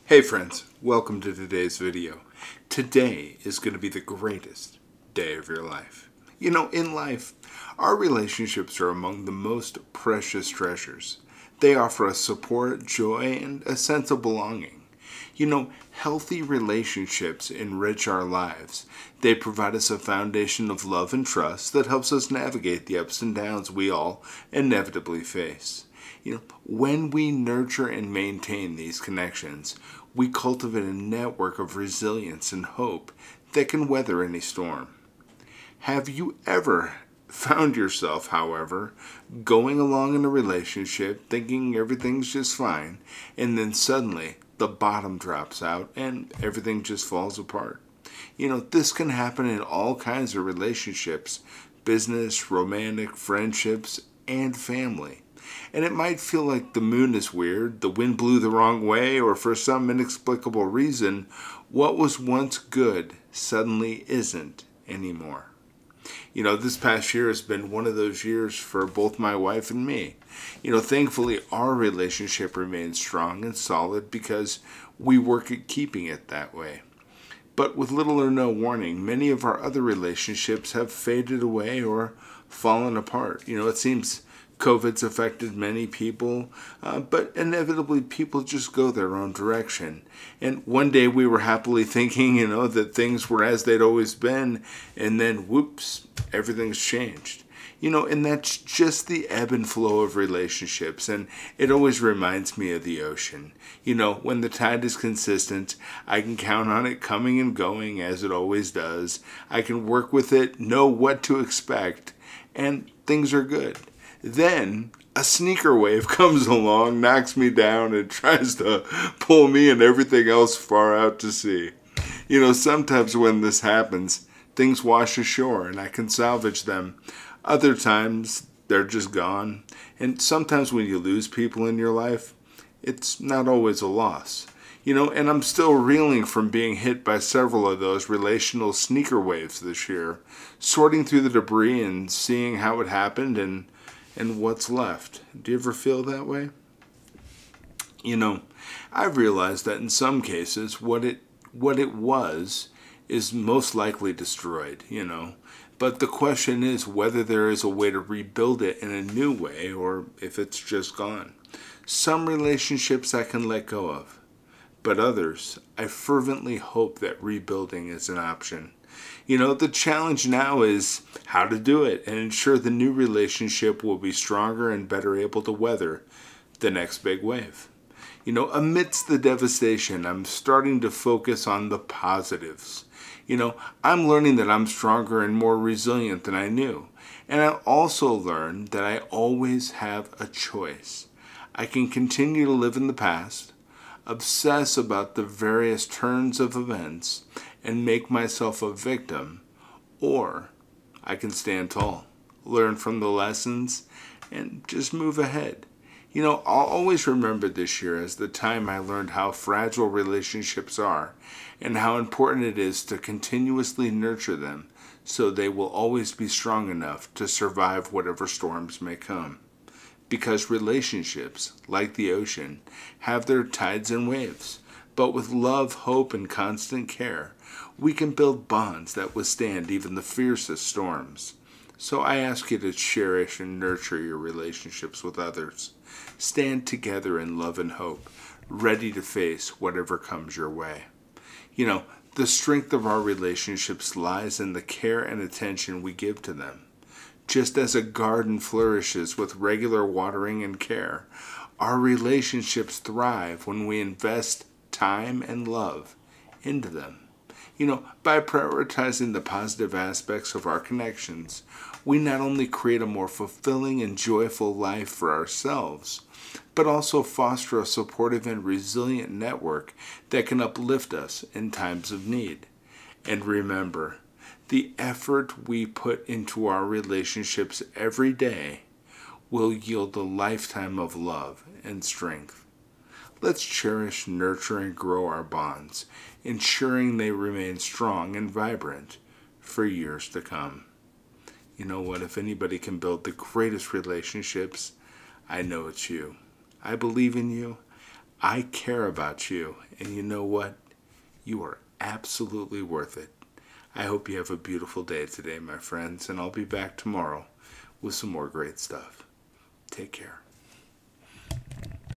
Hey friends, welcome to today's video. Today is going to be the greatest day of your life. You know, in life, our relationships are among the most precious treasures. They offer us support, joy, and a sense of belonging. You know, healthy relationships enrich our lives. They provide us a foundation of love and trust that helps us navigate the ups and downs we all inevitably face. You know, when we nurture and maintain these connections, we cultivate a network of resilience and hope that can weather any storm. Have you ever found yourself, however, going along in a relationship thinking everything's just fine, and then suddenly the bottom drops out and everything just falls apart? You know, this can happen in all kinds of relationships: business, romantic, friendships, and family. And it might feel like the moon is weird, the wind blew the wrong way, or for some inexplicable reason, what was once good suddenly isn't anymore. You know, this past year has been one of those years for both my wife and me. You know, thankfully our relationship remains strong and solid because we work at keeping it that way. But with little or no warning, many of our other relationships have faded away or fallen apart. You know, it seems COVID's affected many people, but inevitably people just go their own direction. And one day we were happily thinking, that things were as they'd always been, and then whoops, everything's changed. You know, and that's just the ebb and flow of relationships, and it always reminds me of the ocean. You know, when the tide is consistent, I can count on it coming and going as it always does. I can work with it, know what to expect, and things are good. Then a sneaker wave comes along, knocks me down, and tries to pull me and everything else far out to sea. You know, sometimes when this happens, things wash ashore and I can salvage them. Other times, they're just gone. And sometimes when you lose people in your life, it's not always a loss. You know, and I'm still reeling from being hit by several of those relational sneaker waves this year, sorting through the debris and seeing how it happened and what's left. Do you ever feel that way? You know, I've realized that in some cases, what it was is most likely destroyed, But the question is whether there is a way to rebuild it in a new way or if it's just gone. Some relationships I can let go of, but others, I fervently hope that rebuilding is an option. You know, the challenge now is how to do it and ensure the new relationship will be stronger and better able to weather the next big wave. You know, amidst the devastation, I'm starting to focus on the positives. You know, I'm learning that I'm stronger and more resilient than I knew. And I also learned that I always have a choice. I can continue to live in the past, obsess about the various turns of events, and make myself a victim, or I can stand tall, learn from the lessons, and just move ahead. You know, I'll always remember this year as the time I learned how fragile relationships are and how important it is to continuously nurture them so they will always be strong enough to survive whatever storms may come. Because relationships, like the ocean, have their tides and waves. But with love, hope, and constant care, we can build bonds that withstand even the fiercest storms. So I ask you to cherish and nurture your relationships with others. Stand together in love and hope, ready to face whatever comes your way. You know, the strength of our relationships lies in the care and attention we give to them. Just as a garden flourishes with regular watering and care, our relationships thrive when we invest time and love into them. You know, by prioritizing the positive aspects of our connections, we not only create a more fulfilling and joyful life for ourselves, but also foster a supportive and resilient network that can uplift us in times of need. And remember, the effort we put into our relationships every day will yield a lifetime of love and strength. Let's cherish, nurture, and grow our bonds, ensuring they remain strong and vibrant for years to come. You know what? If anybody can build the greatest relationships, I know it's you. I believe in you. I care about you, and you know what? You are absolutely worth it. I hope you have a beautiful day today, my friends, and I'll be back tomorrow with some more great stuff. Take care.